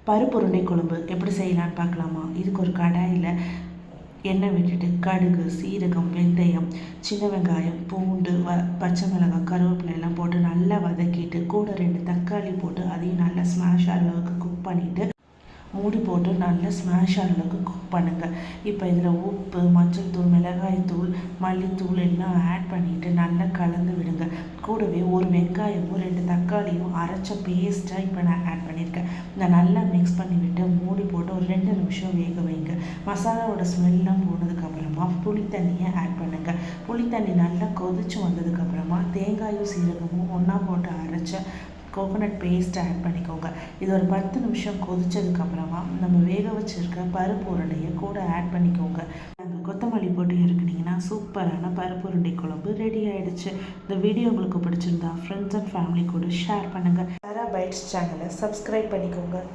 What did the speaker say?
பருப்பு உருண்டை குழம்பு எப்படி செய்யலான்னு பார்க்கலாமா? இதுக்கு ஒரு கடாயில் எண்ணெய் விட்டுட்டு கடுகு, சீரகம், வெந்தயம், சின்ன வெங்காயம், பூண்டு, பச்சை மிளகாய், கருவேப்பிலை எல்லாம் போட்டு நல்லா வதக்கிட்டு கூட 2 தக்காளி போட்டு அதையும் நல்லா ஸ்மாஷ் அளவுக்கு குக் பண்ணிவிட்டு மூடி போட்டு நல்லா ஸ்மாஷ் அளவுக்கு குக் பண்ணுங்கள். இப்போ இதில் உப்பு, மஞ்சள் தூள், மிளகாய் தூள், மல்லித்தூள் எல்லாம் ஆட் பண்ணிவிட்டு நல்லா கலந்து விடுங்க. கூடவே ஒரு வெங்காயமும் 2 தக்காளியும் அரைச்ச பேஸ்ட்டாக இப்போ நான் ஆட் பண்ணியிருக்கேன். இதை நல்லா மிக்ஸ் பண்ணிவிட்டு மூடி போட்டு ஒரு 2 நிமிஷம் வேக வைங்க. மசாலாவோட ஸ்மெல்லாம் போனதுக்கப்புறமா புளி தண்ணியை ஆட் பண்ணுங்கள். புளி தண்ணி நல்லா கொதிச்சு வந்ததுக்கப்புறமா தேங்காயும் சீரகமும் ஒன்றா போட்டு அரைச்ச கோகோனட் பேஸ்ட் ஆட் பண்ணிக்கோங்க. இது ஒரு 10 நிமிஷம் கொதிச்சதுக்கப்புறமா நம்ம வேக வச்சுருக்க பருப்பு உருண்டையை கூட ஆட் பண்ணிக்கோங்க. நாங்கள் கொத்தமல்லி போட்டு இறக்குனீங்கன்னா சூப்பரான பருப்பு உருண்டை குழம்பு ரெடி ஆகிடுச்சு. இந்த வீடியோ உங்களுக்கு பிடிச்சிருந்தா ஃப்ரெண்ட்ஸ் அண்ட் ஃபேமிலி கூட ஷேர் பண்ணுங்கள். சாரா பைட்ஸ் சேனலை சப்ஸ்கிரைப் பண்ணிக்கோங்க.